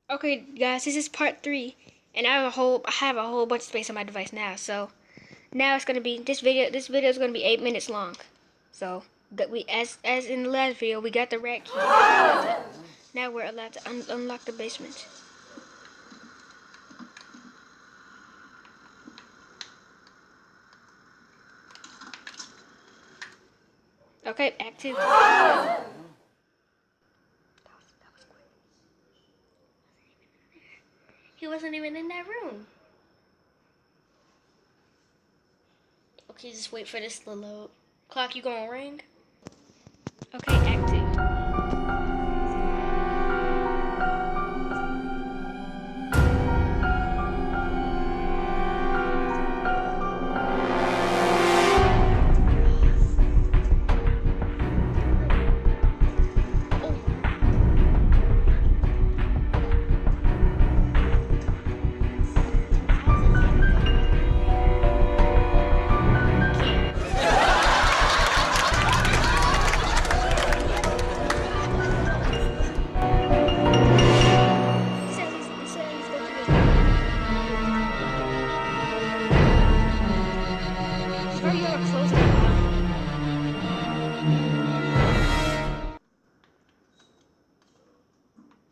Okay, guys, this is part 3, and I have a whole bunch of space on my device now. So now it's gonna be this video. This video is gonna be 8 minutes long. So that we, as in the last video, we got the rat key. Now we're allowed to unlock the basement. Okay, active. He wasn't even in that room. Okay, just wait for this to load. Clock, you gonna ring? Okay, active.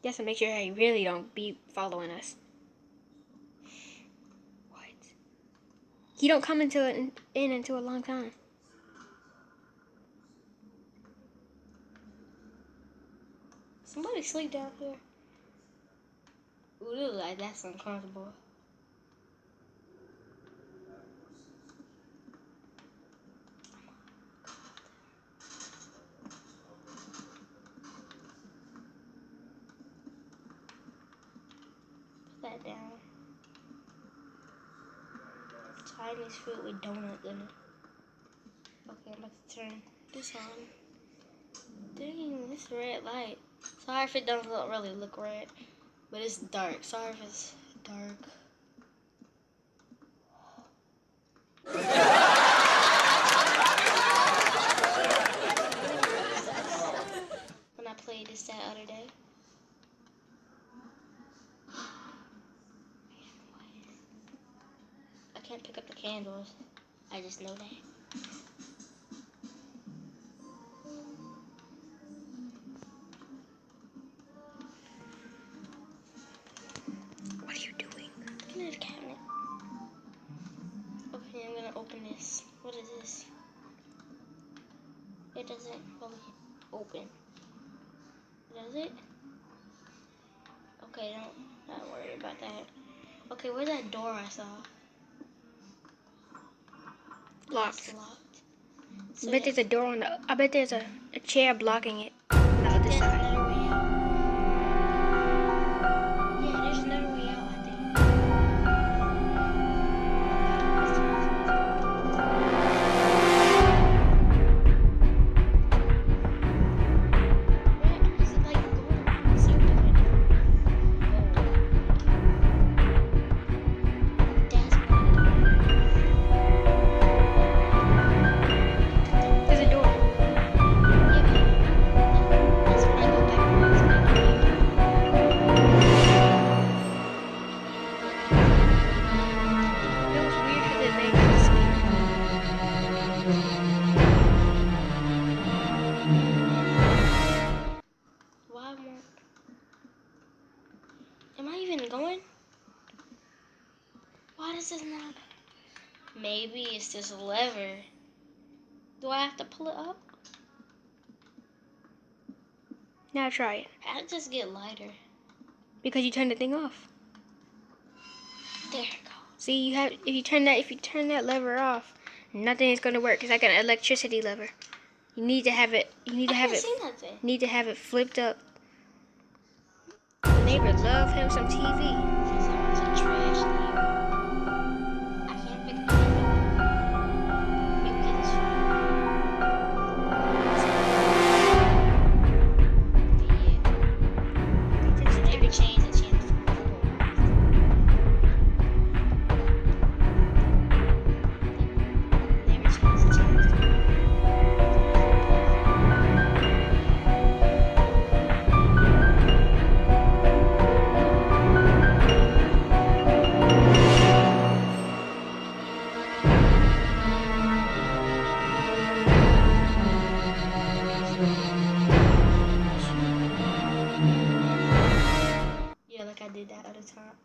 Just to make sure he really don't be following us. What? He don't come into a long time. Somebody sleep down here. Ooh, like that's uncomfortable. Put that down. Chinese food with donut in it. Okay, I'm about to turn this on. Dang, this red light. Sorry if it doesn't really look red, but it's dark. Sorry if it's dark. When I played this that other day. I can't pick up the candles. I just know that. What are you doing? Looking at the cabinet. Okay, I'm gonna open this. What is this? It doesn't really open. Does it? Okay, not worry about that. Okay, where's that door I saw? Locked. It's locked. So I bet there's a door on the. I bet there's a chair blocking it on the other side. Another way out. Yeah, there's another way out, I think. Where is it like going around the circle right now? That's there's a door. That's when I go backwards. It was weird because it makes me speak. Why won't? Am I even going? Why does this not? Maybe it's this lever. Do I have to pull it up? Now try it. I'll just get lighter. Because you turned the thing off. There it goes. See, if you turn that lever off, nothing is gonna work. It's like an electricity lever. You need to have it. Need to have it flipped up. The neighbors love him some TV. I did that other time.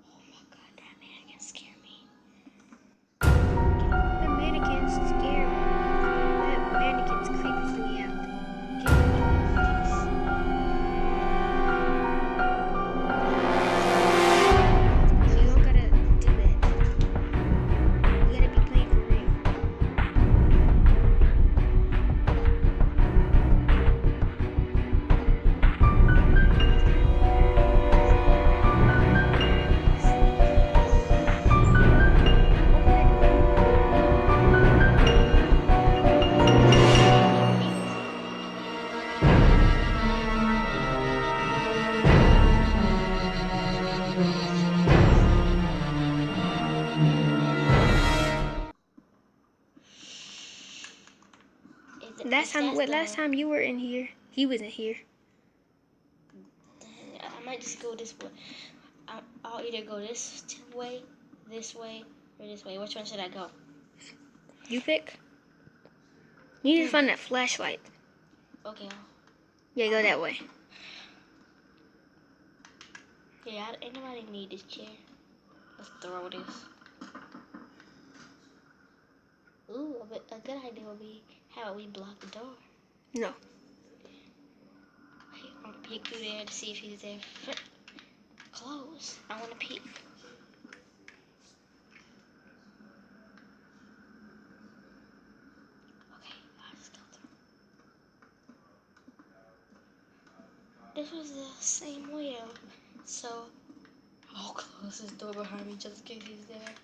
Oh my god, that mannequin scared me. The mannequins scare me. That mannequins creeps me out. Get rid of this. You don't gotta do that. You gotta be playing for real. Last time you were in here, he wasn't here. I might just go this way. I'll either go this way, or this way. Which one should I go? You pick. You need to find that flashlight. Okay. Yeah, go that way. Yeah, ain't nobody need this chair. Let's throw this. Ooh, a good idea would be how about we block the door? No. Wait, I'm gonna peek through there to see if he's there. Close. I wanna peek. Okay, I'll just go through. This was the same way, so I'll close this door behind me just in case he's there.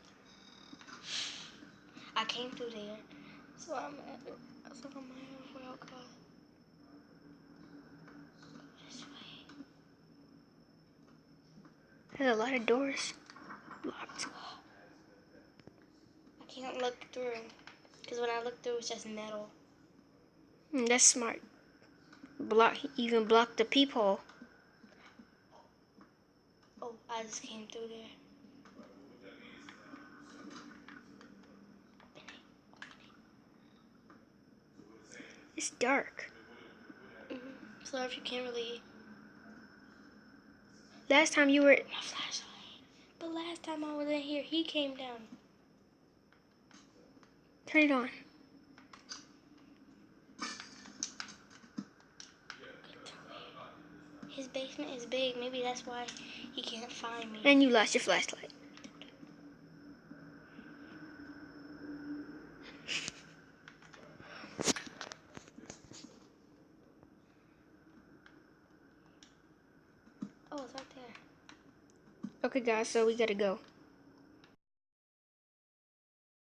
I came through there, so I might as well go this way. There's a lot of doors locked. I can't look through, because when I look through, it's just metal. That's smart. Even block the peephole. Oh, I just came through there. It's dark. So if you can't really. Last time you were. My flashlight. But last time I was in here, he came down. Turn it on. His basement is big. Maybe that's why he can't find me. And you lost your flashlight. Oh, it's right there. Okay, guys, so we gotta go.